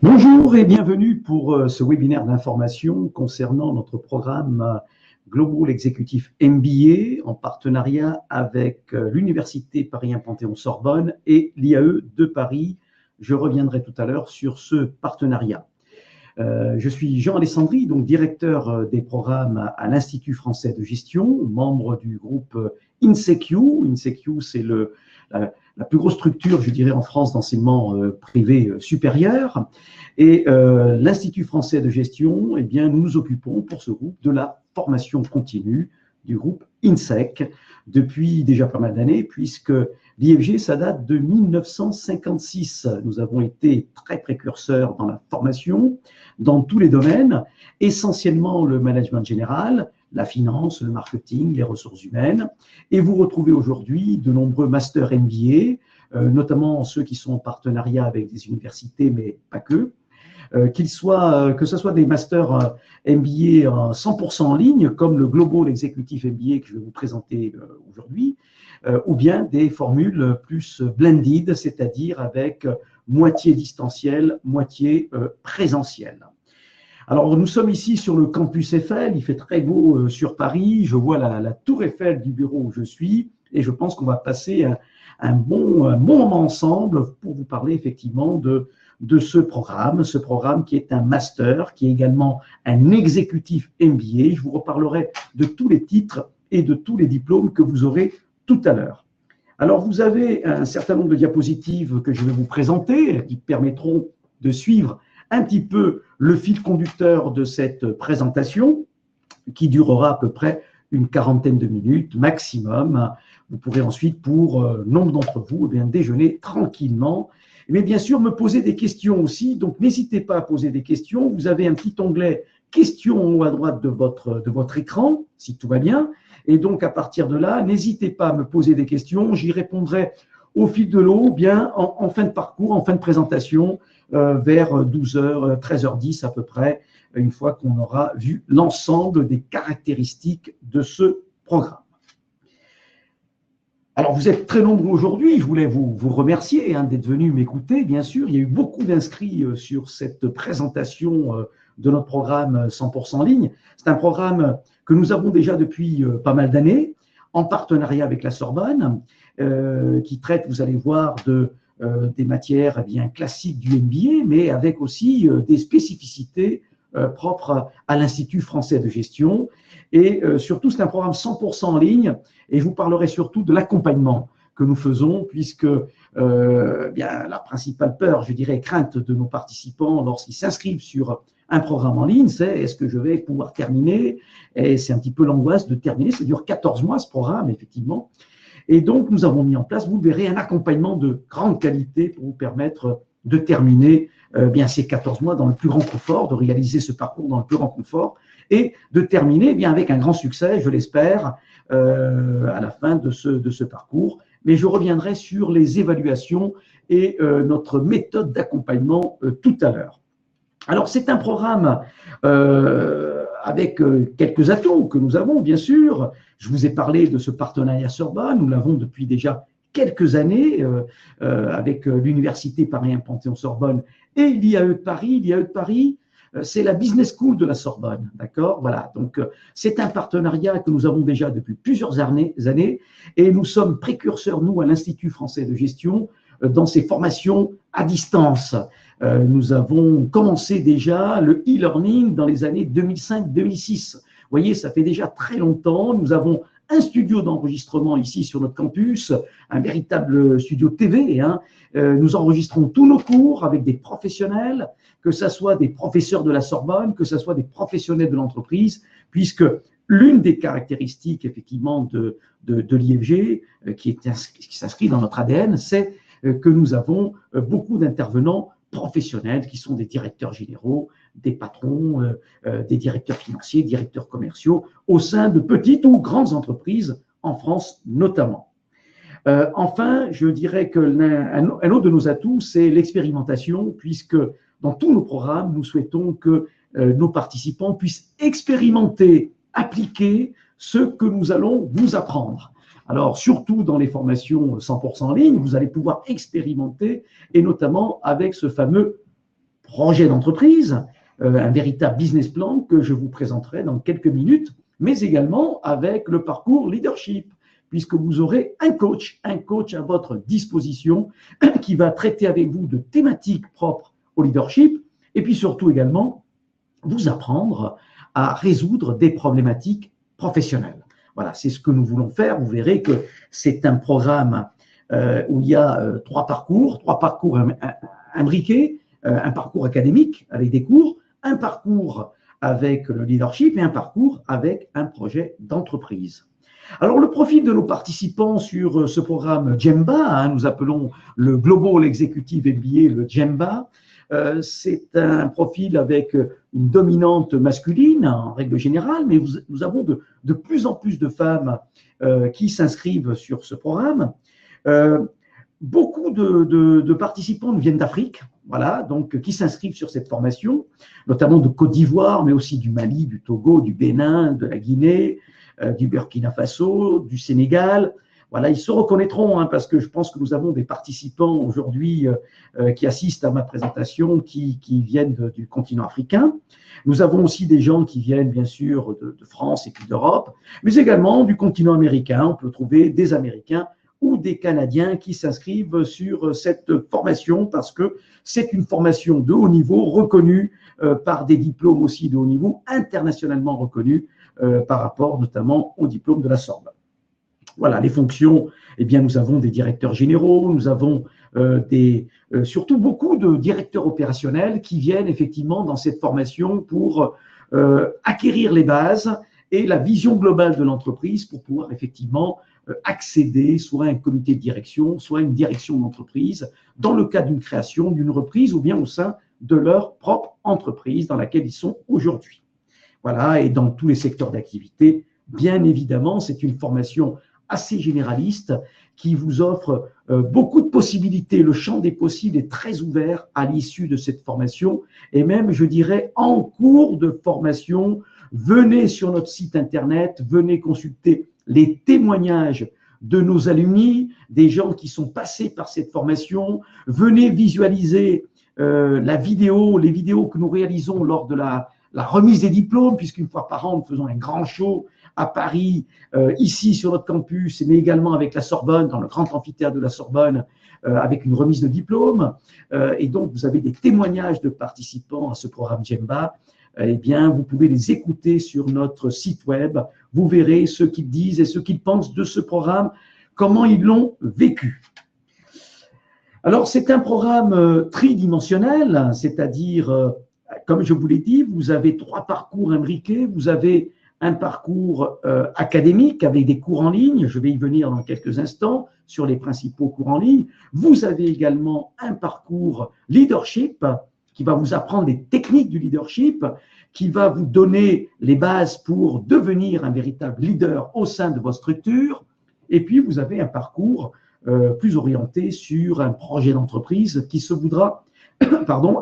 Bonjour et bienvenue pour ce webinaire d'information concernant notre programme Global Executive MBA en partenariat avec l'Université Paris 1 Panthéon-Sorbonne et l'IAE de Paris. Je reviendrai tout à l'heure sur ce partenariat. Je suis Jean Alessandri, donc directeur des programmes à l'Institut français de gestion, membre du groupe INSECU. INSECU, c'est la plus grosse structure, je dirais, en France d'enseignement privé supérieur. Et l'Institut français de gestion, eh bien, nous nous occupons pour ce groupe de la formation continue du groupe INSEC depuis déjà pas mal d'années, puisque l'IFG, ça date de 1956. Nous avons été très précurseurs dans la formation, dans tous les domaines, essentiellement le management général, la finance, le marketing, les ressources humaines. Et vous retrouvez aujourd'hui de nombreux masters MBA, notamment ceux qui sont en partenariat avec des universités, mais pas que. Que ce soit des masters MBA 100% en ligne, comme le Global Executive MBA que je vais vous présenter aujourd'hui, ou bien des formules plus blended, c'est-à-dire avec moitié distanciel, moitié présentiel. Alors, nous sommes ici sur le campus Eiffel, il fait très beau sur Paris, je vois la tour Eiffel du bureau où je suis, et je pense qu'on va passer un bon moment ensemble pour vous parler effectivement de ce programme qui est un master, qui est également un exécutif MBA. Je vous reparlerai de tous les titres et de tous les diplômes que vous aurez tout à l'heure. Alors, vous avez un certain nombre de diapositives que je vais vous présenter, qui permettront de suivre un petit peu le fil conducteur de cette présentation, qui durera à peu près une quarantaine de minutes maximum. Vous pourrez ensuite, pour nombre d'entre vous, eh bien, déjeuner tranquillement. Mais bien sûr, me poser des questions aussi. Donc, n'hésitez pas à poser des questions. Vous avez un petit onglet « Questions » en haut à droite de votre écran, si tout va bien. Et donc, à partir de là, n'hésitez pas à me poser des questions. J'y répondrai au fil de l'eau, bien en fin de parcours, en fin de présentation, vers 12h, 13h10 à peu près, une fois qu'on aura vu l'ensemble des caractéristiques de ce programme. Alors, vous êtes très nombreux aujourd'hui, je voulais vous remercier d'être venus m'écouter, bien sûr. Il y a eu beaucoup d'inscrits sur cette présentation de notre programme 100% en ligne. C'est un programme que nous avons déjà depuis pas mal d'années, en partenariat avec la Sorbonne, qui traite, vous allez voir, des matières bien classiques du MBA, mais avec aussi des spécificités propres à l'Institut français de gestion. Et surtout, c'est un programme 100% en ligne, et je vous parlerai surtout de l'accompagnement que nous faisons, puisque bien, la principale peur, je dirais, crainte de nos participants lorsqu'ils s'inscrivent sur un programme en ligne, c'est est-ce que je vais pouvoir terminer? Et c'est un petit peu l'angoisse de terminer. Ça dure 14 mois, ce programme, effectivement. Et donc, nous avons mis en place, vous le verrez, un accompagnement de grande qualité pour vous permettre de terminer bien ces 14 mois dans le plus grand confort, de réaliser ce parcours dans le plus grand confort et de terminer bien avec un grand succès, je l'espère, à la fin de ce parcours. Mais je reviendrai sur les évaluations et notre méthode d'accompagnement tout à l'heure. Alors, c'est un programme avec quelques atouts que nous avons, bien sûr. Je vous ai parlé de ce partenariat Sorbonne. Nous l'avons depuis déjà quelques années avec l'Université Paris 1 Panthéon-Sorbonne et l'IAE de Paris. L'IAE de Paris, c'est la business school de la Sorbonne, d'accord? Voilà, donc c'est un partenariat que nous avons déjà depuis plusieurs années et nous sommes précurseurs, nous, à l'Institut français de gestion, dans ces formations à distance. Nous avons commencé déjà le e-learning dans les années 2005-2006. Vous voyez, ça fait déjà très longtemps. Nous avons un studio d'enregistrement ici sur notre campus, un véritable studio TV. Nous enregistrons tous nos cours avec des professionnels, que ce soit des professeurs de la Sorbonne, que ce soit des professionnels de l'entreprise, puisque l'une des caractéristiques effectivement de l'IFG, qui s'inscrit dans notre ADN, c'est que nous avons beaucoup d'intervenants professionnels qui sont des directeurs généraux, des patrons, des directeurs financiers, directeurs commerciaux, au sein de petites ou grandes entreprises, en France notamment. Enfin, je dirais qu'un autre de nos atouts, c'est l'expérimentation, puisque dans tous nos programmes, nous souhaitons que nos participants puissent expérimenter, appliquer ce que nous allons vous apprendre. Alors, surtout dans les formations 100% en ligne, vous allez pouvoir expérimenter, et notamment avec ce fameux projet d'entreprise, un véritable business plan que je vous présenterai dans quelques minutes, mais également avec le parcours leadership, puisque vous aurez un coach à votre disposition qui va traiter avec vous de thématiques propres au leadership et puis surtout également vous apprendre à résoudre des problématiques professionnelles. Voilà, c'est ce que nous voulons faire. Vous verrez que c'est un programme où il y a trois parcours imbriqués, un parcours académique avec des cours, un parcours avec le leadership et un parcours avec un projet d'entreprise. Alors, le profil de nos participants sur ce programme Gemba, nous appelons le Global Executive MBA le Gemba, c'est un profil avec une dominante masculine en règle générale, mais nous avons de plus en plus de femmes qui s'inscrivent sur ce programme. Beaucoup de participants nous viennent d'Afrique, voilà, donc qui s'inscrivent sur cette formation, notamment de Côte d'Ivoire, mais aussi du Mali, du Togo, du Bénin, de la Guinée, du Burkina Faso, du Sénégal. Voilà, ils se reconnaîtront parce que je pense que nous avons des participants aujourd'hui qui assistent à ma présentation qui viennent du continent africain. Nous avons aussi des gens qui viennent bien sûr de France et puis d'Europe, mais également du continent américain. On peut trouver des Américains ou des Canadiens qui s'inscrivent sur cette formation parce que c'est une formation de haut niveau reconnue par des diplômes aussi de haut niveau, internationalement reconnus par rapport notamment au diplôme de la Sorbonne. Voilà, les fonctions, eh bien, nous avons des directeurs généraux, nous avons surtout beaucoup de directeurs opérationnels qui viennent effectivement dans cette formation pour acquérir les bases et la vision globale de l'entreprise pour pouvoir effectivement accéder soit à un comité de direction, soit à une direction d'entreprise dans le cadre d'une création, d'une reprise ou bien au sein de leur propre entreprise dans laquelle ils sont aujourd'hui. Voilà, et dans tous les secteurs d'activité, bien évidemment, c'est une formation assez généraliste qui vous offre beaucoup de possibilités. Le champ des possibles est très ouvert à l'issue de cette formation et même, je dirais, en cours de formation, venez sur notre site internet, venez consulter les témoignages de nos alumni, des gens qui sont passés par cette formation, venez visualiser les vidéos que nous réalisons lors de la remise des diplômes, puisqu'une fois par an, nous faisons un grand show à Paris, ici sur notre campus, mais également avec la Sorbonne, dans le grand amphithéâtre de la Sorbonne, avec une remise de diplôme. Et donc, vous avez des témoignages de participants à ce programme Gemba. Eh bien, vous pouvez les écouter sur notre site web. Vous verrez ce qu'ils disent et ce qu'ils pensent de ce programme, comment ils l'ont vécu. Alors, c'est un programme tridimensionnel, c'est-à-dire, comme je vous l'ai dit, vous avez trois parcours imbriqués. Vous avez un parcours académique avec des cours en ligne. Je vais y venir dans quelques instants sur les principaux cours en ligne. Vous avez également un parcours leadership qui va vous apprendre les techniques du leadership, qui va vous donner les bases pour devenir un véritable leader au sein de votre structure. Et puis, vous avez un parcours plus orienté sur un projet d'entreprise qui se voudra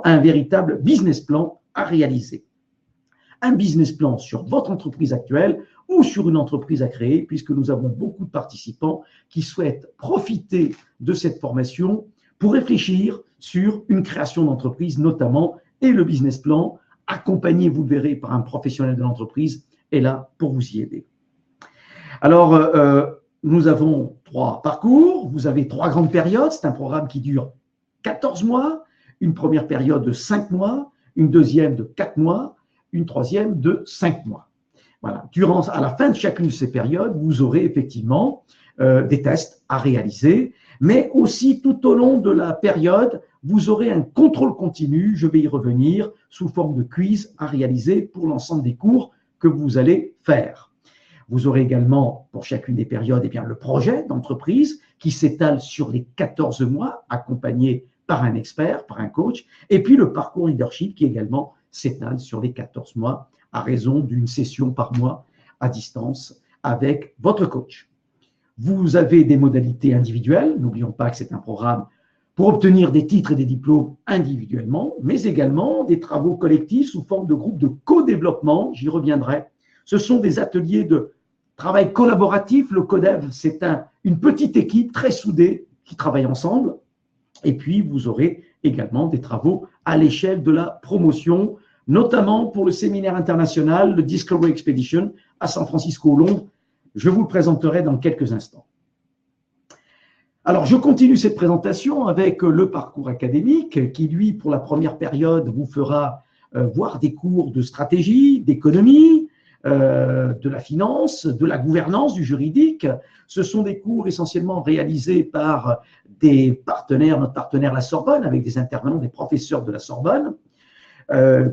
un véritable business plan à réaliser. Un business plan sur votre entreprise actuelle ou sur une entreprise à créer, puisque nous avons beaucoup de participants qui souhaitent profiter de cette formation pour réfléchir sur une création d'entreprise notamment, et le business plan, accompagné, vous le verrez, par un professionnel de l'entreprise, est là pour vous y aider. Alors, nous avons trois parcours, vous avez trois grandes périodes, c'est un programme qui dure 14 mois, une première période de 5 mois, une deuxième de 4 mois, une troisième de 5 mois. Voilà. À la fin de chacune de ces périodes, vous aurez effectivement des tests à réaliser, mais aussi tout au long de la période, vous aurez un contrôle continu, je vais y revenir, sous forme de quiz à réaliser pour l'ensemble des cours que vous allez faire. Vous aurez également, pour chacune des périodes, eh bien, le projet d'entreprise qui s'étale sur les 14 mois, accompagné par un expert, par un coach, et puis le parcours leadership qui également s'étale sur les 14 mois à raison d'une session par mois à distance avec votre coach. Vous avez des modalités individuelles, n'oublions pas que c'est un programme pour obtenir des titres et des diplômes individuellement, mais également des travaux collectifs sous forme de groupes de co-développement, j'y reviendrai. Ce sont des ateliers de travail collaboratif, le CODEV, c'est une petite équipe très soudée qui travaille ensemble. Et puis, vous aurez également des travaux à l'échelle de la promotion, notamment pour le séminaire international, le Discovery Expedition à San Francisco, Londres. Je vous le présenterai dans quelques instants. Alors, je continue cette présentation avec le parcours académique qui, lui, pour la première période, vous fera voir des cours de stratégie, d'économie, de la finance, de la gouvernance, du juridique. Ce sont des cours essentiellement réalisés par des partenaires, notre partenaire la Sorbonne, avec des intervenants, des professeurs de la Sorbonne.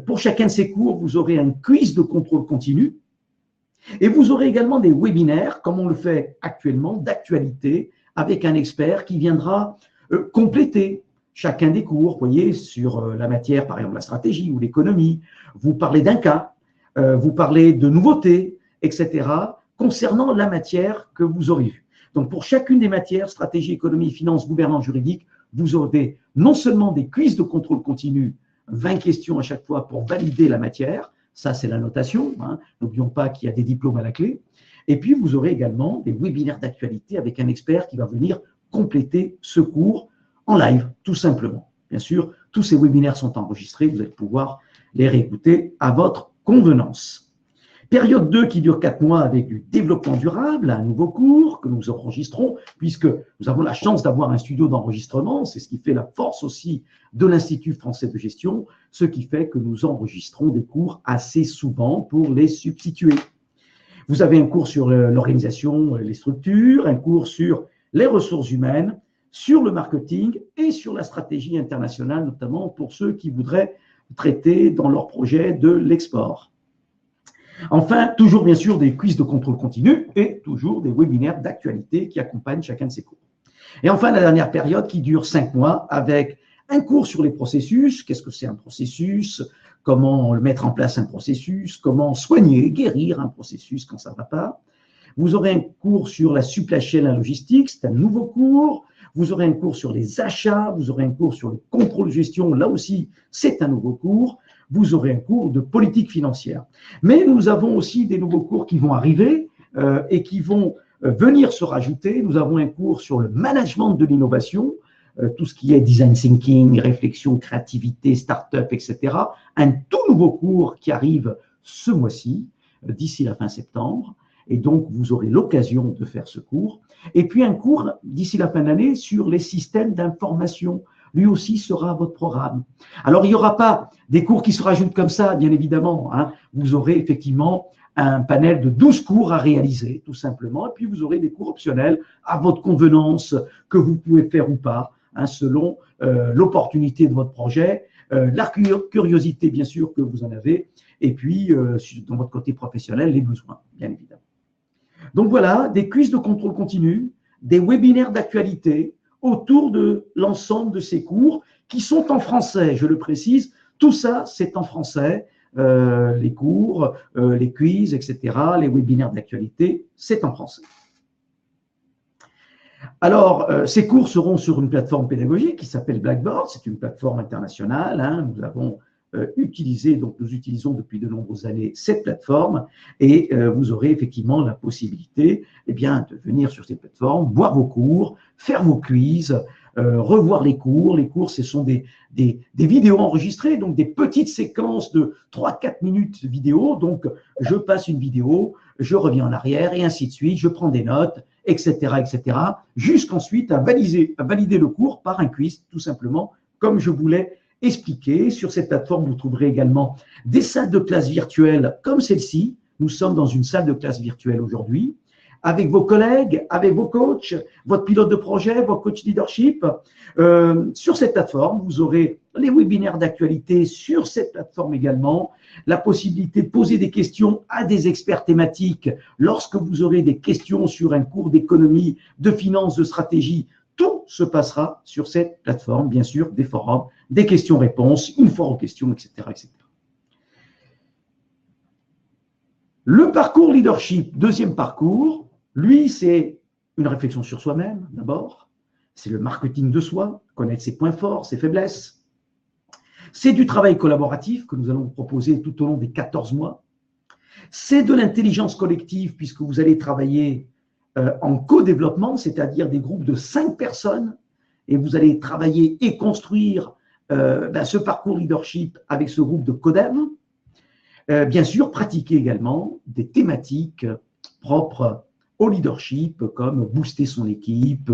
Pour chacun de ces cours, vous aurez un quiz de contrôle continu et vous aurez également des webinaires, comme on le fait actuellement, d'actualité, avec un expert qui viendra compléter chacun des cours, vous voyez, sur la matière, par exemple la stratégie ou l'économie. Vous parlez d'un cas, vous parlez de nouveautés, etc., concernant la matière que vous aurez vue. Donc, pour chacune des matières, stratégie, économie, finance, gouvernance, juridique, vous aurez non seulement des quiz de contrôle continu, 20 questions à chaque fois pour valider la matière, ça c'est la notation, hein. N'oublions pas qu'il y a des diplômes à la clé, et puis vous aurez également des webinaires d'actualité avec un expert qui va venir compléter ce cours en live, tout simplement. Bien sûr, tous ces webinaires sont enregistrés, vous allez pouvoir les réécouter à votre convenance. Période 2 qui dure 4 mois avec du développement durable, un nouveau cours que nous enregistrons, puisque nous avons la chance d'avoir un studio d'enregistrement, c'est ce qui fait la force aussi de l'Institut français de gestion, ce qui fait que nous enregistrons des cours assez souvent pour les substituer. Vous avez un cours sur l'organisation, les structures, un cours sur les ressources humaines, sur le marketing et sur la stratégie internationale, notamment pour ceux qui voudraient traiter dans leur projet de l'export. Enfin, toujours bien sûr des quiz de contrôle continu et toujours des webinaires d'actualité qui accompagnent chacun de ces cours. Et enfin, la dernière période qui dure 5 mois avec un cours sur les processus. Qu'est-ce que c'est un processus? Comment mettre en place un processus? Comment soigner, guérir un processus quand ça ne va pas? Vous aurez un cours sur la supply chain et la logistique, c'est un nouveau cours. Vous aurez un cours sur les achats, vous aurez un cours sur le contrôle de gestion, là aussi, c'est un nouveau cours. Vous aurez un cours de politique financière. Mais nous avons aussi des nouveaux cours qui vont arriver et qui vont venir se rajouter. Nous avons un cours sur le management de l'innovation, tout ce qui est design thinking, réflexion, créativité, start-up, etc. Un tout nouveau cours qui arrive ce mois-ci, d'ici la fin septembre. Et donc, vous aurez l'occasion de faire ce cours. Et puis, un cours d'ici la fin de l'année sur les systèmes d'information. Lui aussi sera votre programme. Alors, il n'y aura pas des cours qui se rajoutent comme ça, bien évidemment, hein. Vous aurez effectivement un panel de 12 cours à réaliser, tout simplement. Et puis, vous aurez des cours optionnels à votre convenance que vous pouvez faire ou pas, hein, selon l'opportunité de votre projet, la curiosité, bien sûr, que vous en avez, et puis, dans votre côté professionnel, les besoins, bien évidemment. Donc, voilà, des quiz de contrôle continu, des webinaires d'actualité, autour de l'ensemble de ces cours qui sont en français, je le précise. Tout ça, c'est en français. Les cours, les quiz, etc., les webinaires d'actualité, c'est en français. Alors, ces cours seront sur une plateforme pédagogique qui s'appelle Blackboard. C'est une plateforme internationale, hein. Nous avons utilisé, donc nous utilisons depuis de nombreuses années cette plateforme et vous aurez effectivement la possibilité de venir sur cette plateforme, voir vos cours, faire vos quiz, revoir les cours. Les cours, ce sont des vidéos enregistrées, donc des petites séquences de 3-4 minutes de vidéo. Donc, je passe une vidéo, je reviens en arrière et ainsi de suite, je prends des notes, etc., jusqu'ensuite à valider le cours par un quiz, tout simplement, comme je voulais expliquer. Sur cette plateforme, vous trouverez également des salles de classe virtuelles comme celle-ci. Nous sommes dans une salle de classe virtuelle aujourd'hui, avec vos collègues, avec vos coachs, votre pilote de projet, votre coach leadership. Sur cette plateforme, vous aurez les webinaires d'actualité sur cette plateforme également, la possibilité de poser des questions à des experts thématiques lorsque vous aurez des questions sur un cours d'économie, de finance, de stratégie. Tout se passera sur cette plateforme, bien sûr, des forums, des questions-réponses, une foire aux questions, etc., etc. Le parcours leadership, deuxième parcours, lui, c'est une réflexion sur soi-même, d'abord. C'est le marketing de soi, connaître ses points forts, ses faiblesses. C'est du travail collaboratif que nous allons vous proposer tout au long des 14 mois. C'est de l'intelligence collective, puisque vous allez travailler en co-développement, c'est-à-dire des groupes de 5 personnes, et vous allez travailler et construire ce parcours leadership avec ce groupe de CODEV. Bien sûr, pratiquer également des thématiques propres au leadership, comme booster son équipe,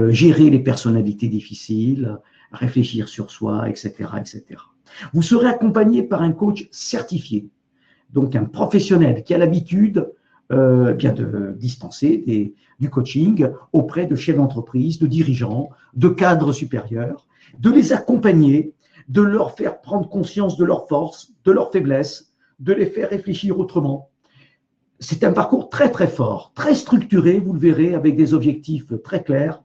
gérer les personnalités difficiles, réfléchir sur soi, etc., etc. Vous serez accompagné par un coach certifié, donc un professionnel qui a l'habitude de dispenser du coaching auprès de chefs d'entreprise, de dirigeants, de cadres supérieurs, de les accompagner, de leur faire prendre conscience de leurs forces, de leurs faiblesses, de les faire réfléchir autrement. C'est un parcours très très fort, très structuré, vous le verrez, avec des objectifs très clairs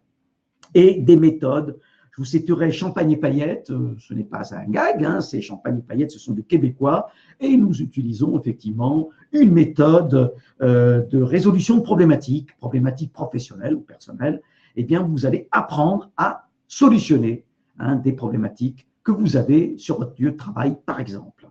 et des méthodes. Je vous citerai Champagne et Paillettes, ce n'est pas un gag, hein, c'est Champagne et Paillettes, ce sont des Québécois, et nous utilisons effectivement une méthode de résolution de problématiques professionnelles ou personnelles. Eh bien, vous allez apprendre à solutionner des problématiques que vous avez sur votre lieu de travail, par exemple.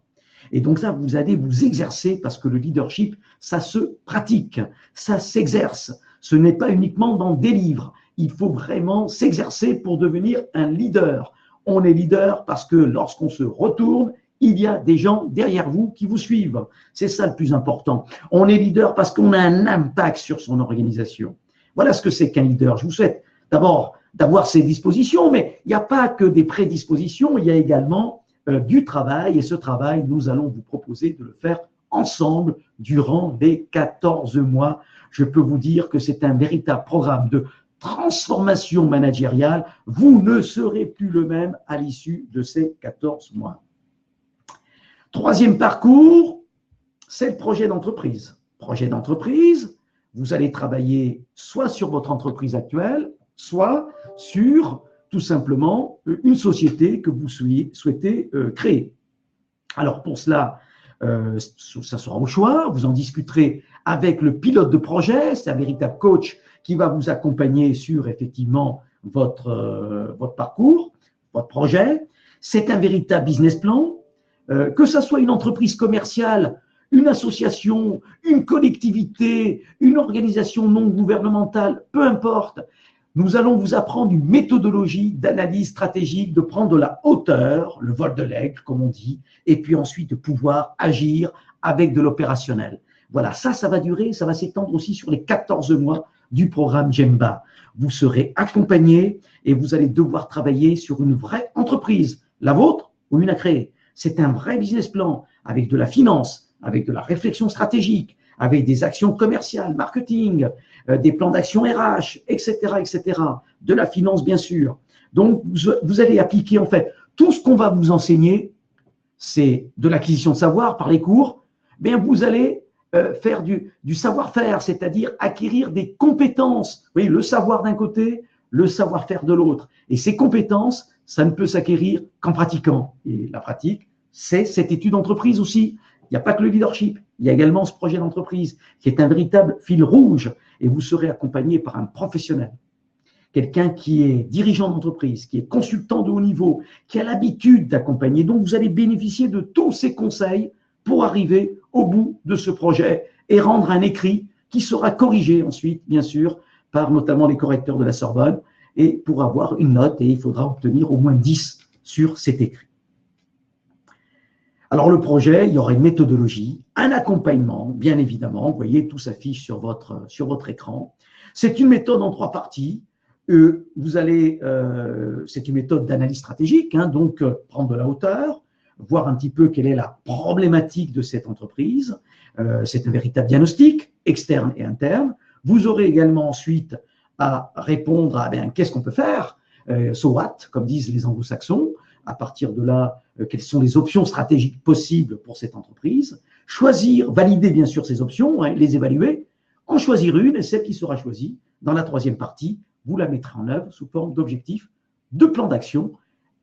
Et donc ça, vous allez vous exercer parce que le leadership, ça se pratique, ça s'exerce. Ce n'est pas uniquement dans des livres. Il faut vraiment s'exercer pour devenir un leader. On est leader parce que lorsqu'on se retourne, il y a des gens derrière vous qui vous suivent. C'est ça le plus important. On est leader parce qu'on a un impact sur son organisation. Voilà ce que c'est qu'un leader. Je vous souhaite d'abord d'avoir ces dispositions, mais il n'y a pas que des prédispositions, il y a également du travail, et ce travail, nous allons vous proposer de le faire ensemble durant les 14 mois. Je peux vous dire que c'est un véritable programme de transformation managériale. Vous ne serez plus le même à l'issue de ces 14 mois. Troisième parcours, c'est le projet d'entreprise. Projet d'entreprise, vous allez travailler soit sur votre entreprise actuelle, soit sur tout simplement une société que vous souhaitez créer. Alors pour cela, ça sera au choix, vous en discuterez avec le pilote de projet, c'est un véritable coach qui va vous accompagner sur effectivement votre parcours, votre projet. C'est un véritable business plan, que ce soit une entreprise commerciale, une association, une collectivité, une organisation non gouvernementale, peu importe. Nous allons vous apprendre une méthodologie d'analyse stratégique, de prendre de la hauteur, le vol de l'aigle, comme on dit, et puis ensuite de pouvoir agir avec de l'opérationnel. Voilà, ça va durer, ça va s'étendre aussi sur les 14 mois du programme Gemba. Vous serez accompagné et vous allez devoir travailler sur une vraie entreprise, la vôtre ou une à créer. C'est un vrai business plan avec de la finance, avec de la réflexion stratégique, avec des actions commerciales, marketing, des plans d'action RH, etc., etc., de la finance, bien sûr. Donc, vous allez appliquer, en fait, tout ce qu'on va vous enseigner, c'est de l'acquisition de savoir par les cours, bien, vous allez faire du savoir-faire, c'est-à-dire acquérir des compétences. Vous voyez, le savoir d'un côté, le savoir-faire de l'autre. Et ces compétences, ça ne peut s'acquérir qu'en pratiquant. Et la pratique, c'est cette étude d'entreprise aussi. Il n'y a pas que le leadership, il y a également ce projet d'entreprise qui est un véritable fil rouge et vous serez accompagné par un professionnel, quelqu'un qui est dirigeant d'entreprise, qui est consultant de haut niveau, qui a l'habitude d'accompagner. Donc, vous allez bénéficier de tous ces conseils pour arriver au bout de ce projet et rendre un écrit qui sera corrigé ensuite, bien sûr, par notamment les correcteurs de la Sorbonne et pour avoir une note et il faudra obtenir au moins 10 sur cet écrit. Alors, le projet, il y aura une méthodologie, un accompagnement, bien évidemment. Vous voyez, tout s'affiche sur votre écran. C'est une méthode en 3 parties. C'est une méthode d'analyse stratégique, donc prendre de la hauteur, voir un petit peu quelle est la problématique de cette entreprise. C'est un véritable diagnostic, externe et interne. Vous aurez également ensuite à répondre à qu'est-ce qu'on peut faire, so what, comme disent les anglo-saxons. À partir de là, quelles sont les options stratégiques possibles pour cette entreprise. Choisir, valider bien sûr ces options, les évaluer, en choisir une et celle qui sera choisie dans la 3e partie, vous la mettrez en œuvre sous forme d'objectifs, de plans d'action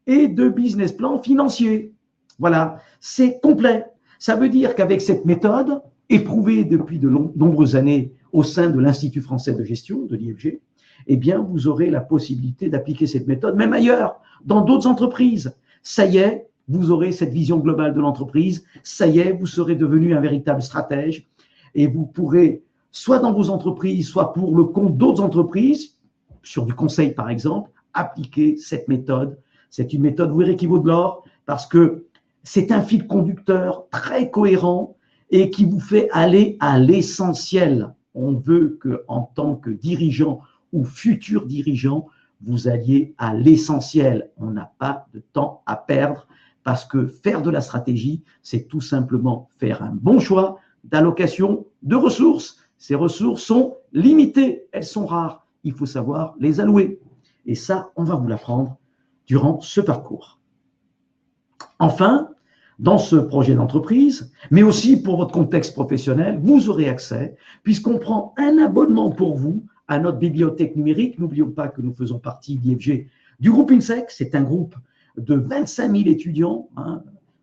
et de business plan financier. Voilà, c'est complet. Ça veut dire qu'avec cette méthode, éprouvée depuis de nombreuses années au sein de l'Institut français de gestion, de l'IFG, eh bien, vous aurez la possibilité d'appliquer cette méthode, même ailleurs, dans d'autres entreprises. Ça y est, vous aurez cette vision globale de l'entreprise. Ça y est, vous serez devenu un véritable stratège et vous pourrez, soit dans vos entreprises, soit pour le compte d'autres entreprises, sur du conseil par exemple, appliquer cette méthode. C'est une méthode, vous verrez, qui vaut de l'or parce que c'est un fil conducteur très cohérent et qui vous fait aller à l'essentiel. On veut qu'en tant que dirigeant ou futur dirigeant, vous alliez à l'essentiel. On n'a pas de temps à perdre parce que faire de la stratégie, c'est tout simplement faire un bon choix d'allocation de ressources. Ces ressources sont limitées, elles sont rares. Il faut savoir les allouer. Et ça, on va vous l'apprendre durant ce parcours. Enfin, dans ce projet d'entreprise, mais aussi pour votre contexte professionnel, vous aurez accès, puisqu'on prend un abonnement pour vous à notre bibliothèque numérique. N'oublions pas que nous faisons partie d'IFG du groupe INSEC. C'est un groupe de 25 000 étudiants,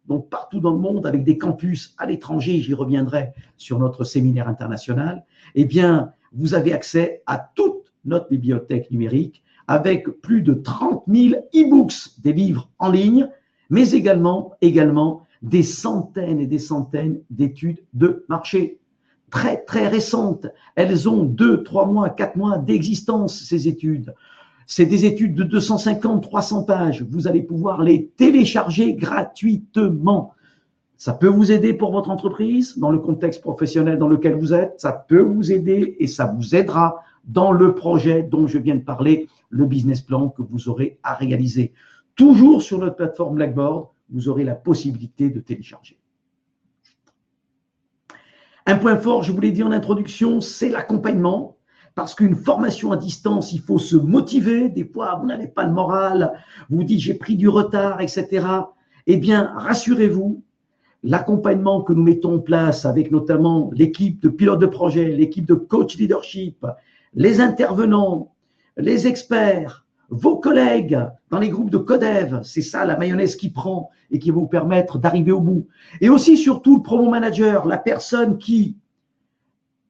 donc partout dans le monde, avec des campus à l'étranger. J'y reviendrai sur notre séminaire international. Eh bien, vous avez accès à toute notre bibliothèque numérique avec plus de 30 000 e-books, des livres en ligne, mais également des centaines et des centaines d'études de marché très, très récentes. Elles ont 2, 3 mois, 4 mois d'existence, ces études. C'est des études de 250, 300 pages. Vous allez pouvoir les télécharger gratuitement. Ça peut vous aider pour votre entreprise, dans le contexte professionnel dans lequel vous êtes. Ça peut vous aider et ça vous aidera dans le projet dont je viens de parler, le business plan que vous aurez à réaliser. Toujours sur notre plateforme Blackboard, vous aurez la possibilité de télécharger. Un point fort, je vous l'ai dit en introduction, c'est l'accompagnement. Parce qu'une formation à distance, il faut se motiver. Des fois, vous n'avez pas le moral, vous dites j'ai pris du retard, etc. Eh bien, rassurez-vous, l'accompagnement que nous mettons en place avec notamment l'équipe de pilotes de projet, l'équipe de coach leadership, les intervenants, les experts, vos collègues dans les groupes de codev, c'est ça la mayonnaise qui prend et qui va vous permettre d'arriver au bout. Et aussi, surtout, le promo manager, la personne qui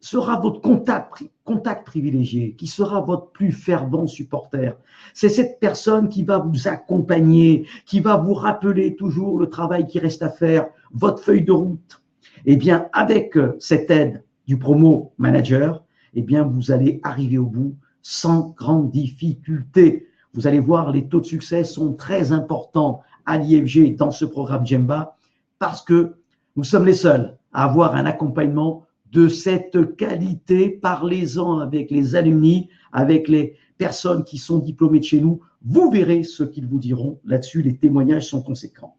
sera votre contact privilégié, qui sera votre plus fervent supporter. C'est cette personne qui va vous accompagner, qui va vous rappeler toujours le travail qui reste à faire, votre feuille de route. Eh bien, avec cette aide du promo manager, eh bien, vous allez arriver au bout sans grande difficulté. Vous allez voir, les taux de succès sont très importants à l'IFG dans ce programme Gemba parce que nous sommes les seuls à avoir un accompagnement de cette qualité. Parlez-en avec les alumni, avec les personnes qui sont diplômées de chez nous. Vous verrez ce qu'ils vous diront là-dessus. Les témoignages sont conséquents.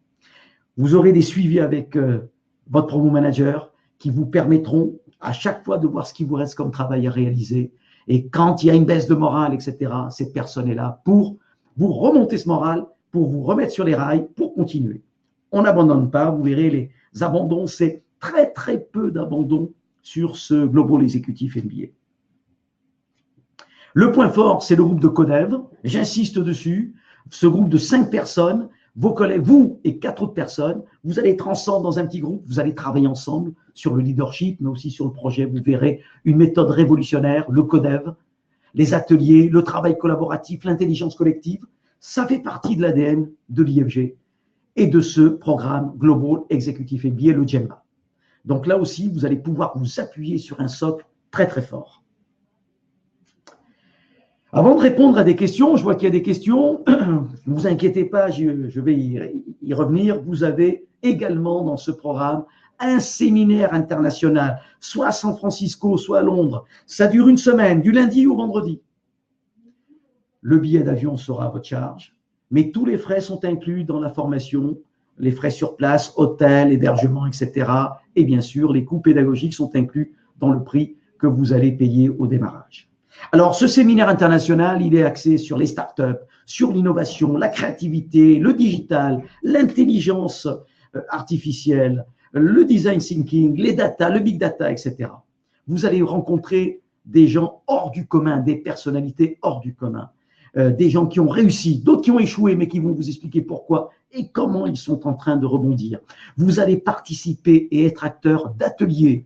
Vous aurez des suivis avec votre promo manager qui vous permettront à chaque fois de voir ce qui vous reste comme travail à réaliser. Et quand il y a une baisse de morale, etc., cette personne est là pour vous remonter ce moral, pour vous remettre sur les rails, pour continuer. On n'abandonne pas. Vous verrez, les abandons, c'est très, très peu d'abandons sur ce Global Executive MBA. Le point fort, c'est le groupe de codev. J'insiste dessus. Ce groupe de 5 personnes, vos collègues, vous et 4 autres personnes, vous allez être ensemble dans un petit groupe, vous allez travailler ensemble sur le leadership, mais aussi sur le projet. Vous verrez une méthode révolutionnaire, le codev, les ateliers, le travail collaboratif, l'intelligence collective. Ça fait partie de l'ADN de l'IFG et de ce programme Global Executive MBA, le GEMBA. Donc là aussi, vous allez pouvoir vous appuyer sur un socle très, très fort. Avant de répondre à des questions, je vois qu'il y a des questions. Ne vous inquiétez pas, je vais y revenir. Vous avez également dans ce programme un séminaire international, soit à San Francisco, soit à Londres. Ça dure une semaine, du lundi au vendredi. Le billet d'avion sera à votre charge, mais tous les frais sont inclus dans la formation. Les frais sur place, hôtel, hébergement, etc. Et bien sûr, les coûts pédagogiques sont inclus dans le prix que vous allez payer au démarrage. Alors, ce séminaire international, il est axé sur les startups, sur l'innovation, la créativité, le digital, l'intelligence artificielle, le design thinking, les data, le big data, etc. Vous allez rencontrer des gens hors du commun, des personnalités hors du commun, des gens qui ont réussi, d'autres qui ont échoué, mais qui vont vous expliquer pourquoi et comment ils sont en train de rebondir. Vous allez participer et être acteur d'ateliers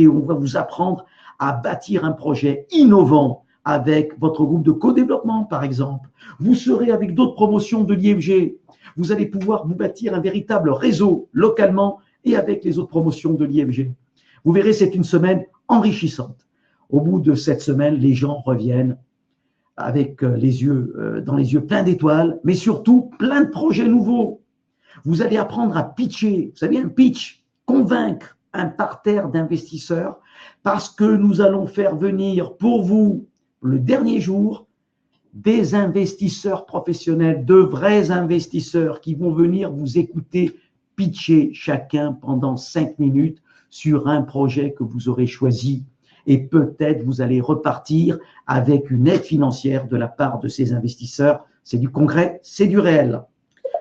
où on va vous apprendre à bâtir un projet innovant avec votre groupe de co-développement, par exemple. Vous serez avec d'autres promotions de l'IFG. Vous allez pouvoir vous bâtir un véritable réseau localement et avec les autres promotions de l'IFG. Vous verrez, c'est une semaine enrichissante. Au bout de cette semaine, les gens reviennent avec dans les yeux pleins d'étoiles, mais surtout plein de projets nouveaux. Vous allez apprendre à pitcher, vous savez, un pitch, convaincre un parterre d'investisseurs, parce que nous allons faire venir pour vous, le dernier jour, des investisseurs professionnels, de vrais investisseurs qui vont venir vous écouter pitcher chacun pendant 5 minutes sur un projet que vous aurez choisi. Et peut-être vous allez repartir avec une aide financière de la part de ces investisseurs. C'est du concret, c'est du réel.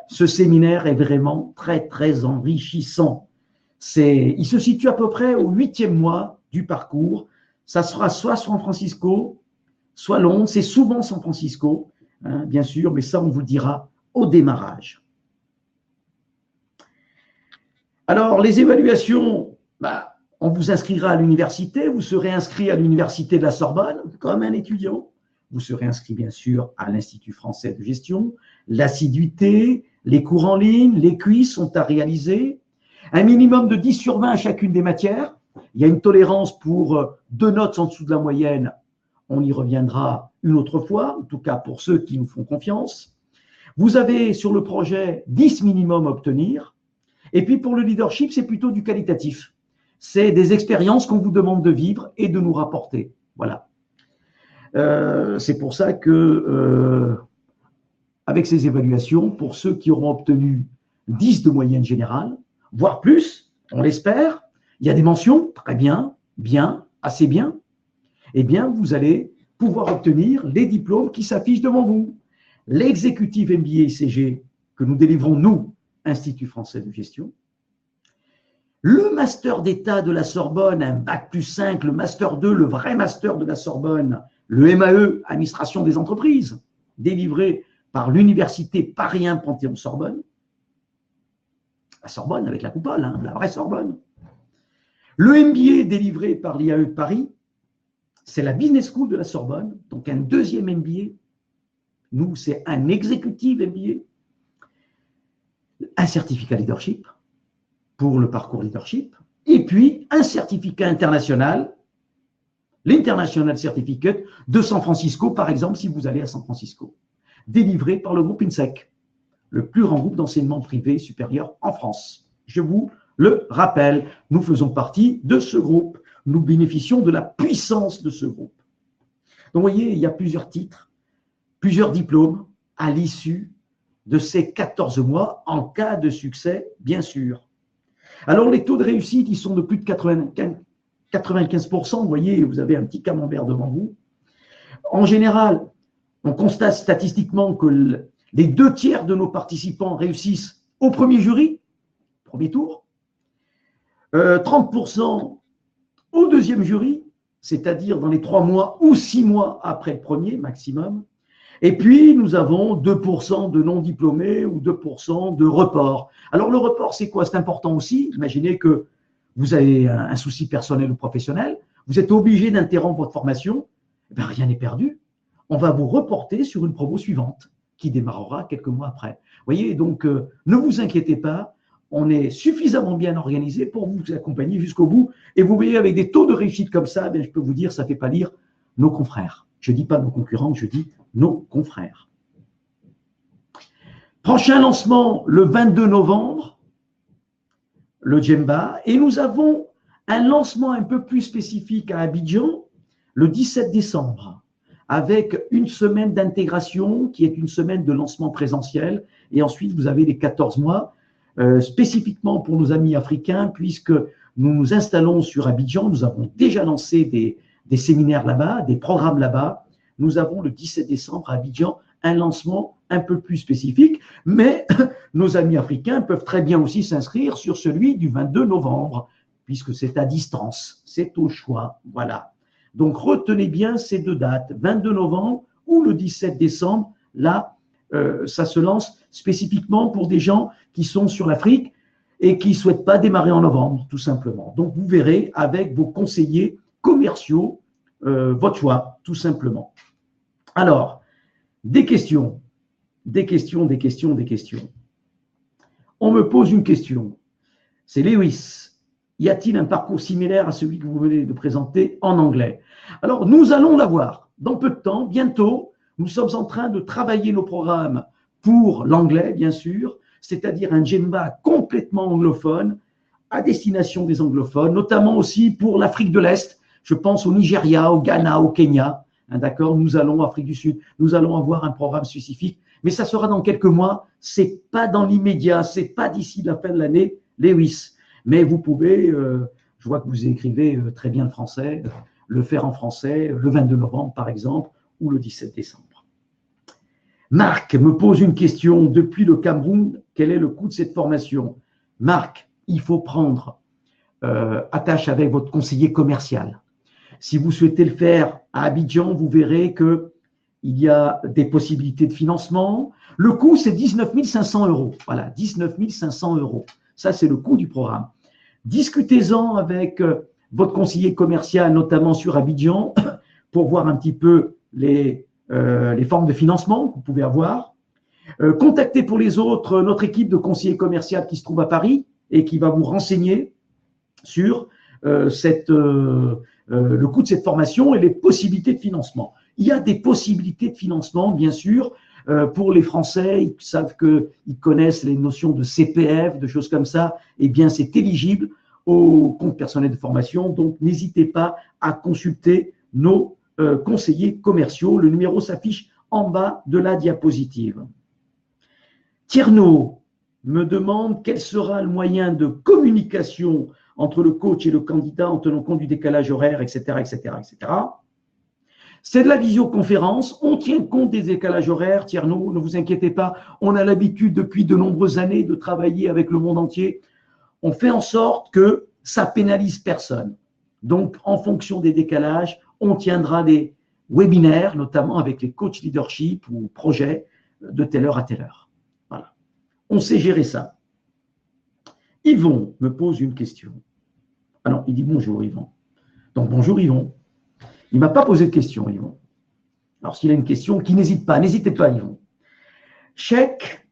Ce séminaire est vraiment très, très enrichissant. Il se situe à peu près au 8e mois du parcours. Ça sera soit San Francisco, soit Londres. C'est souvent San Francisco, hein, bien sûr, mais ça, on vous le dira au démarrage. Alors, les évaluations, on vous inscrira à l'université. Vous serez inscrit à l'université de la Sorbonne comme un étudiant. Vous serez inscrit, bien sûr, à l'Institut français de gestion. L'assiduité, les cours en ligne, les quiz sont à réaliser. Un minimum de 10 sur 20 à chacune des matières. Il y a une tolérance pour 2 notes en dessous de la moyenne. On y reviendra une autre fois, en tout cas pour ceux qui nous font confiance. Vous avez sur le projet 10 minimum à obtenir. Et puis pour le leadership, c'est plutôt du qualitatif. C'est des expériences qu'on vous demande de vivre et de nous rapporter. Voilà. C'est pour ça que, avec ces évaluations, pour ceux qui auront obtenu 10 de moyenne générale, voire plus, on l'espère, il y a des mentions, très bien, bien, assez bien, eh bien, vous allez pouvoir obtenir les diplômes qui s'affichent devant vous. L'exécutif MBA ICG que nous délivrons, nous, Institut français de gestion, le master d'État de la Sorbonne, un bac+5, le master 2, le vrai master de la Sorbonne, le MAE, administration des entreprises, délivré par l'université Paris 1 Panthéon-Sorbonne, la Sorbonne avec la coupole, hein, la vraie Sorbonne. Le MBA délivré par l'IAE de Paris, c'est la Business School de la Sorbonne, donc un 2e MBA. Nous, c'est un exécutif MBA. Un certificat leadership pour le parcours leadership, et puis un certificat international, l'International Certificate de San Francisco, par exemple, si vous allez à San Francisco, délivré par le groupe INSEC, le plus grand groupe d'enseignement privé supérieur en France. Je vous le rappelle, nous faisons partie de ce groupe, nous bénéficions de la puissance de ce groupe. Donc, vous voyez, il y a plusieurs titres, plusieurs diplômes à l'issue de ces 14 mois, en cas de succès, bien sûr. Alors, les taux de réussite, ils sont de plus de 95%. Vous voyez, vous avez un petit camembert devant vous. En général, on constate statistiquement que les 2 tiers de nos participants réussissent au premier jury, premier tour, 30% au 2e jury, c'est-à-dire dans les 3 mois ou 6 mois après le premier maximum. Et puis, nous avons 2% de non-diplômés ou 2% de report. Alors, le report, c'est quoi? C'est important aussi. Imaginez que vous avez un souci personnel ou professionnel, vous êtes obligé d'interrompre votre formation, eh bien, rien n'est perdu. On va vous reporter sur une promo suivante qui démarrera quelques mois après. Vous voyez, donc, ne vous inquiétez pas, on est suffisamment bien organisé pour vous accompagner jusqu'au bout. Et vous voyez, avec des taux de réussite comme ça, bien, je peux vous dire, ça ne fait pas lire nos confrères. Je ne dis pas nos concurrents, je dis nos confrères. Prochain lancement le 22 novembre, le Djemba. Et nous avons un lancement un peu plus spécifique à Abidjan le 17 décembre, avec une semaine d'intégration qui est une semaine de lancement présentiel. Et ensuite, vous avez les 14 mois, spécifiquement pour nos amis africains, puisque nous nous installons sur Abidjan. Nous avons déjà lancé des séminaires là-bas, des programmes là-bas. Nous avons le 17 décembre à Abidjan un lancement un peu plus spécifique, mais nos amis africains peuvent très bien aussi s'inscrire sur celui du 22 novembre, puisque c'est à distance, c'est au choix, voilà. Donc retenez bien ces 2 dates, 22 novembre ou le 17 décembre, là, ça se lance spécifiquement pour des gens qui sont sur l'Afrique et qui ne souhaitent pas démarrer en novembre, tout simplement. Donc vous verrez avec vos conseillers commerciaux votre choix, tout simplement. Alors, des questions. On me pose une question. C'est Lewis. Y a-t-il un parcours similaire à celui que vous venez de présenter en anglais? Alors, nous allons l'avoir dans peu de temps, bientôt. Nous sommes en train de travailler nos programmes pour l'anglais, bien sûr, c'est-à-dire un Djemba complètement anglophone, à destination des anglophones, notamment aussi pour l'Afrique de l'Est. Je pense au Nigeria, au Ghana, au Kenya. D'accord, nous allons, Afrique du Sud, nous allons avoir un programme spécifique, mais ça sera dans quelques mois. C'est pas dans l'immédiat, c'est pas d'ici la fin de l'année, Lewis. Mais vous pouvez, je vois que vous écrivez très bien le français, le faire en français le 22 novembre, par exemple, ou le 17 décembre. Marc me pose une question. Depuis le Cameroun, quel est le coût de cette formation? Marc, il faut prendre attache avec votre conseiller commercial. Si vous souhaitez le faire à Abidjan, vous verrez qu'il y a des possibilités de financement. Le coût, c'est 19 500 €. Voilà, 19 500 €. Ça, c'est le coût du programme. Discutez-en avec votre conseiller commercial, notamment sur Abidjan, pour voir un petit peu les formes de financement que vous pouvez avoir. Contactez pour les autres notre équipe de conseillers commerciaux qui se trouve à Paris et qui va vous renseigner sur le coût de cette formation et les possibilités de financement. Il y a des possibilités de financement, bien sûr, pour les Français, ils savent qu'ils connaissent les notions de CPF, de choses comme ça, eh bien c'est éligible au compte personnel de formation, donc n'hésitez pas à consulter nos conseillers commerciaux. Le numéro s'affiche en bas de la diapositive. Tierno me demande quel sera le moyen de communication entre le coach et le candidat en tenant compte du décalage horaire, etc., etc., etc. C'est de la visioconférence, on tient compte des décalages horaires, Tierno, ne vous inquiétez pas, on a l'habitude depuis de nombreuses années de travailler avec le monde entier. On fait en sorte que ça pénalise personne. Donc, en fonction des décalages, on tiendra des webinaires, notamment avec les coachs leadership ou projets de telle heure à telle heure. Voilà. On sait gérer ça. Yvon me pose une question. Ah non, il dit bonjour Yvon. Donc bonjour Yvon. Il ne m'a pas posé de question, Yvon. Alors s'il a une question, qu'il n'hésite pas. N'hésitez pas, Yvon. Chèque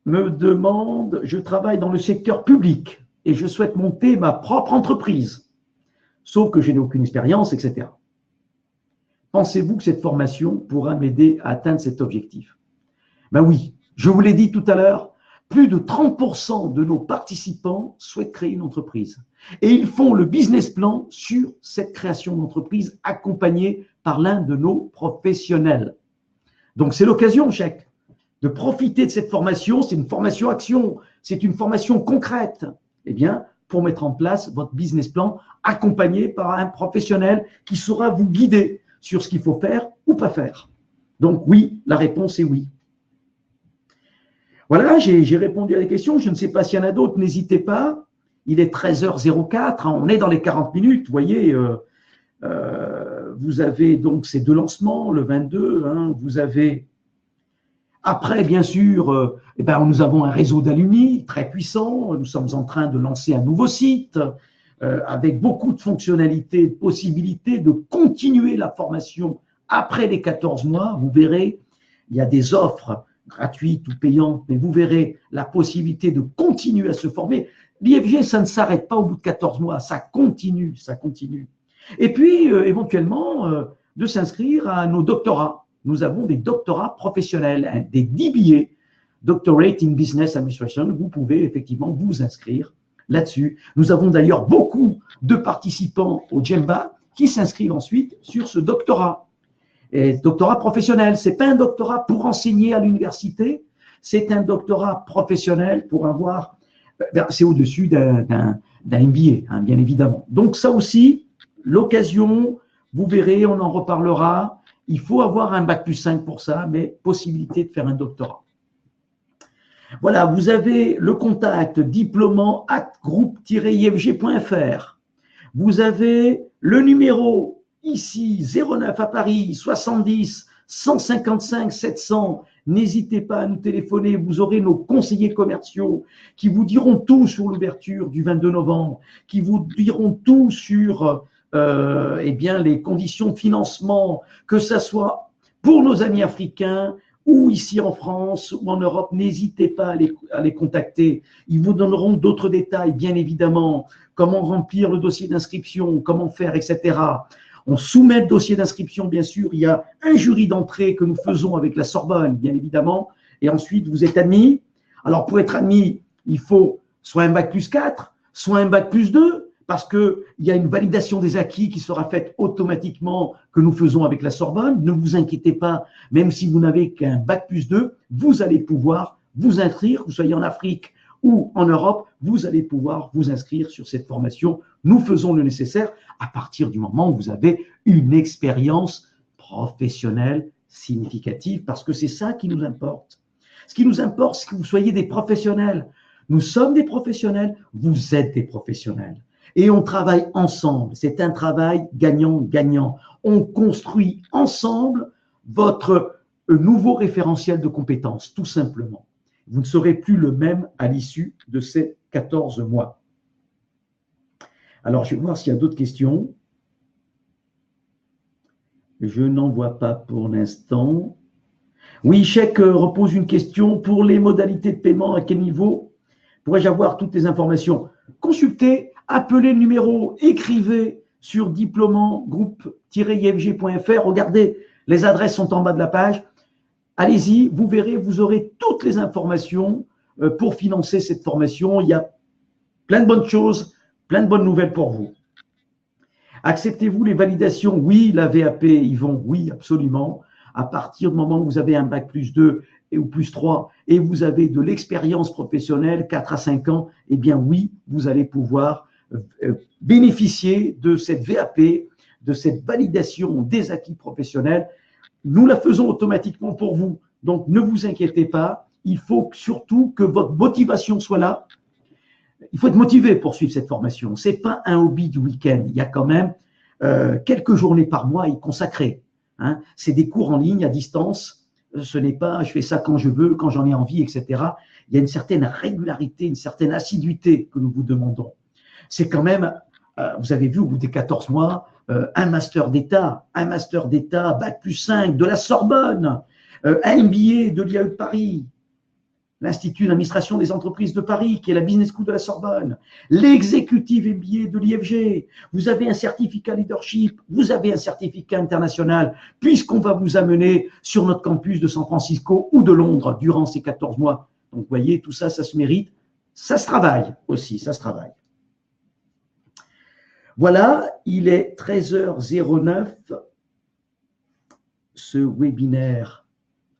me demande, je travaille dans le secteur public et je souhaite monter ma propre entreprise, sauf que je n'ai aucune expérience, etc. Pensez-vous que cette formation pourra m'aider à atteindre cet objectif? Ben oui, je vous l'ai dit tout à l'heure, plus de 30% de nos participants souhaitent créer une entreprise. Et ils font le business plan sur cette création d'entreprise accompagnée par l'un de nos professionnels. Donc, c'est l'occasion, Chèque, de profiter de cette formation. C'est une formation action, c'est une formation concrète. Eh bien, pour mettre en place votre business plan accompagné par un professionnel qui saura vous guider sur ce qu'il faut faire ou pas faire. Donc, oui, la réponse est oui. Voilà, j'ai répondu à la question. Je ne sais pas s'il y en a d'autres, n'hésitez pas. Il est 13h04, on est dans les 40 minutes. Vous voyez, vous avez donc ces deux lancements, le 22. Vous avez, après, bien sûr, nous avons un réseau d'alumni très puissant. Nous sommes en train de lancer un nouveau site avec beaucoup de fonctionnalités, de possibilités de continuer la formation après les 14 mois. Vous verrez, il y a des offres gratuite ou payante, mais vous verrez la possibilité de continuer à se former. L'IFG, ça ne s'arrête pas au bout de 14 mois, ça continue, ça continue. Et puis, éventuellement, de s'inscrire à nos doctorats. Nous avons des doctorats professionnels, des DBA, Doctorate in Business Administration. Vous pouvez effectivement vous inscrire là-dessus. Nous avons d'ailleurs beaucoup de participants au Djemba qui s'inscrivent ensuite sur ce doctorat. Et doctorat professionnel, ce n'est pas un doctorat pour enseigner à l'université, c'est un doctorat professionnel pour avoir, c'est au-dessus d'un MBA, bien évidemment. Donc ça aussi, l'occasion, vous verrez, on en reparlera, il faut avoir un bac+5 pour ça, mais possibilité de faire un doctorat. Voilà, vous avez le contact diplômant@groupe-ifg.fr. Vous avez le numéro ici, 09 à Paris, 70 155 700. N'hésitez pas à nous téléphoner. Vous aurez nos conseillers commerciaux qui vous diront tout sur l'ouverture du 22 novembre, qui vous diront tout sur les conditions de financement, que ce soit pour nos amis africains ou ici en France ou en Europe. N'hésitez pas à les contacter. Ils vous donneront d'autres détails, bien évidemment, comment remplir le dossier d'inscription, comment faire, etc. On soumet le dossier d'inscription, bien sûr. Il y a un jury d'entrée que nous faisons avec la Sorbonne, bien évidemment. Et ensuite, vous êtes admis. Alors, pour être admis, il faut soit un bac plus 4, soit un bac plus 2, parce qu'il y a une validation des acquis qui sera faite automatiquement que nous faisons avec la Sorbonne. Ne vous inquiétez pas, même si vous n'avez qu'un bac plus 2, vous allez pouvoir vous inscrire, que vous soyez en Afrique ou en Europe, vous allez pouvoir vous inscrire sur cette formation. Nous faisons le nécessaire à partir du moment où vous avez une expérience professionnelle significative, parce que c'est ça qui nous importe. Ce qui nous importe, c'est que vous soyez des professionnels. Nous sommes des professionnels, vous êtes des professionnels. Et on travaille ensemble. C'est un travail gagnant-gagnant. On construit ensemble votre nouveau référentiel de compétences, tout simplement. Vous ne serez plus le même à l'issue de ces 14 mois. Alors, je vais voir s'il y a d'autres questions. Je n'en vois pas pour l'instant. Oui, Chèque repose une question. Pour les modalités de paiement, à quel niveau pourrais-je avoir toutes les informations? Consultez, appelez le numéro, écrivez sur diplômant-groupe-ifg.fr. Regardez, les adresses sont en bas de la page. Allez-y, vous verrez, vous aurez toutes les informations pour financer cette formation. Il y a plein de bonnes choses, plein de bonnes nouvelles pour vous. Acceptez-vous les validations? Oui, la VAP, Yvon, oui, absolument. À partir du moment où vous avez un bac plus 2 ou plus 3 et vous avez de l'expérience professionnelle, 4 à 5 ans, eh bien oui, vous allez pouvoir bénéficier de cette VAP, de cette validation des acquis professionnels. Nous la faisons automatiquement pour vous. Donc, ne vous inquiétez pas. Il faut surtout que votre motivation soit là. Il faut être motivé pour suivre cette formation. Ce n'est pas un hobby du week-end. Il y a quand même quelques journées par mois à y consacrer. Hein. C'est des cours en ligne, à distance. Ce n'est pas je fais ça quand je veux, quand j'en ai envie, etc. Il y a une certaine régularité, une certaine assiduité que nous vous demandons. C'est quand même, vous avez vu au bout des 14 mois, un master d'État, bac plus 5 de la Sorbonne, un MBA de l'IAE de Paris, l'Institut d'administration des entreprises de Paris, qui est la Business School de la Sorbonne, l'exécutive MBA de l'IFG, vous avez un certificat leadership, vous avez un certificat international, puisqu'on va vous amener sur notre campus de San Francisco ou de Londres durant ces 14 mois. Donc, vous voyez, tout ça, ça se mérite. Ça se travaille aussi, ça se travaille. Voilà, il est 13h09. Ce webinaire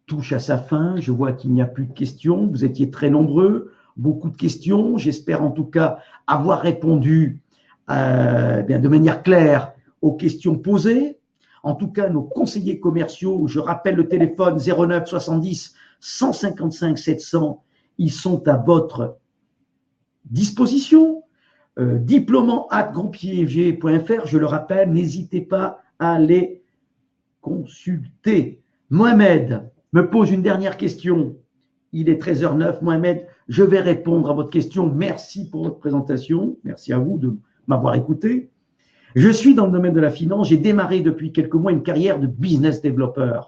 touche à sa fin. Je vois qu'il n'y a plus de questions. Vous étiez très nombreux, beaucoup de questions. J'espère en tout cas avoir répondu de manière claire aux questions posées. En tout cas, nos conseillers commerciaux, je rappelle le téléphone 09 70 155 700, ils sont à votre disposition. Diplômant@groupeifg.fr, je le rappelle, n'hésitez pas à les consulter. Mohamed me pose une dernière question. Il est 13h09. Mohamed, je vais répondre à votre question. Merci pour votre présentation. Merci à vous de m'avoir écouté. Je suis dans le domaine de la finance. J'ai démarré depuis quelques mois une carrière de business developer.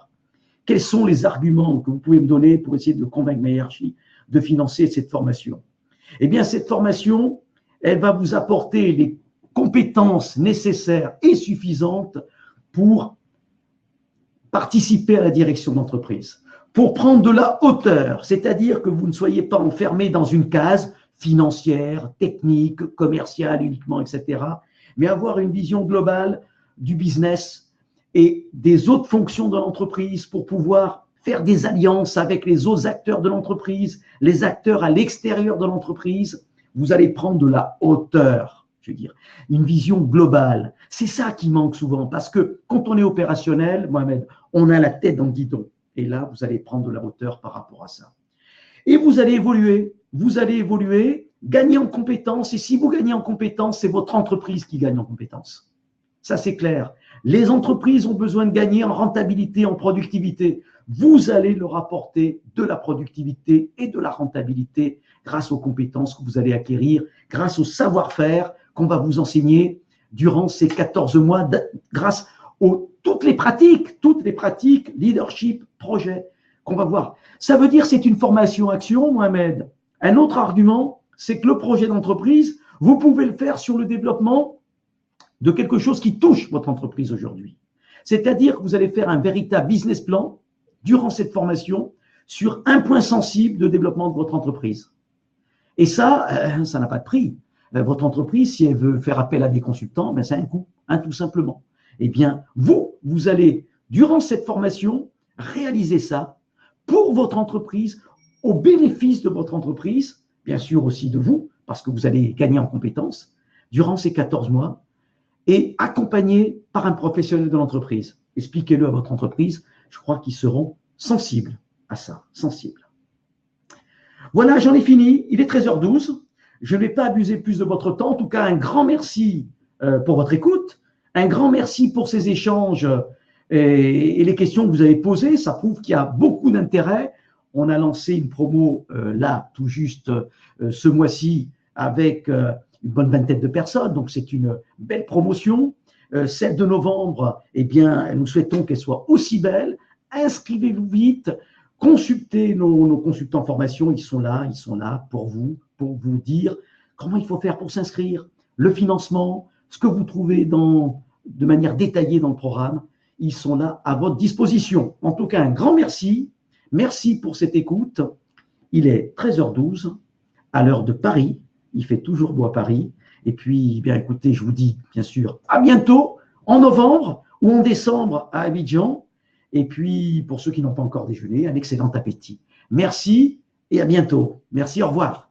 Quels sont les arguments que vous pouvez me donner pour essayer de convaincre ma hiérarchie de financer cette formation? Eh bien, cette formation, elle va vous apporter les compétences nécessaires et suffisantes pour participer à la direction d'entreprise, pour prendre de la hauteur, c'est-à-dire que vous ne soyez pas enfermé dans une case financière, technique, commerciale uniquement, etc., mais avoir une vision globale du business et des autres fonctions de l'entreprise pour pouvoir faire des alliances avec les autres acteurs de l'entreprise, les acteurs à l'extérieur de l'entreprise. Vous allez prendre de la hauteur, je veux dire, une vision globale. C'est ça qui manque souvent, parce que quand on est opérationnel, Mohamed, on a la tête dans le guidon. Et là, vous allez prendre de la hauteur par rapport à ça. Et vous allez évoluer, gagner en compétences. Et si vous gagnez en compétences, c'est votre entreprise qui gagne en compétences. Ça, c'est clair. Les entreprises ont besoin de gagner en rentabilité, en productivité. Vous allez leur apporter de la productivité et de la rentabilité grâce aux compétences que vous allez acquérir, grâce au savoir-faire qu'on va vous enseigner durant ces 14 mois, grâce à toutes les pratiques, leadership, projet qu'on va voir. Ça veut dire que c'est une formation action, Mohamed. Un autre argument, c'est que le projet d'entreprise, vous pouvez le faire sur le développement de quelque chose qui touche votre entreprise aujourd'hui. C'est-à-dire que vous allez faire un véritable business plan durant cette formation sur un point sensible de développement de votre entreprise. Et ça n'a pas de prix. Votre entreprise, si elle veut faire appel à des consultants, ben c'est un coût, tout simplement. Eh bien, vous allez, durant cette formation, réaliser ça pour votre entreprise, au bénéfice de votre entreprise, bien sûr aussi de vous, parce que vous allez gagner en compétences durant ces 14 mois, et accompagné par un professionnel de l'entreprise. Expliquez-le à votre entreprise, je crois qu'ils seront sensibles à ça, sensibles. Voilà, j'en ai fini, il est 13h12, je ne vais pas abuser plus de votre temps, en tout cas un grand merci pour votre écoute, un grand merci pour ces échanges et les questions que vous avez posées, ça prouve qu'il y a beaucoup d'intérêt. On a lancé une promo là, tout juste ce mois-ci, avec une bonne vingtaine de personnes, donc c'est une belle promotion. Celle de novembre, eh bien, nous souhaitons qu'elle soit aussi belle. Inscrivez-vous vite, consultez nos consultants en formation, ils sont là pour vous dire comment il faut faire pour s'inscrire, le financement, ce que vous trouvez de manière détaillée dans le programme, ils sont là à votre disposition. En tout cas, un grand merci. Merci pour cette écoute. Il est 13h12 à l'heure de Paris. Il fait toujours beau à Paris. Et puis, bien écoutez, je vous dis bien sûr à bientôt en novembre ou en décembre à Abidjan. Et puis, pour ceux qui n'ont pas encore déjeuné, un excellent appétit. Merci et à bientôt. Merci, au revoir.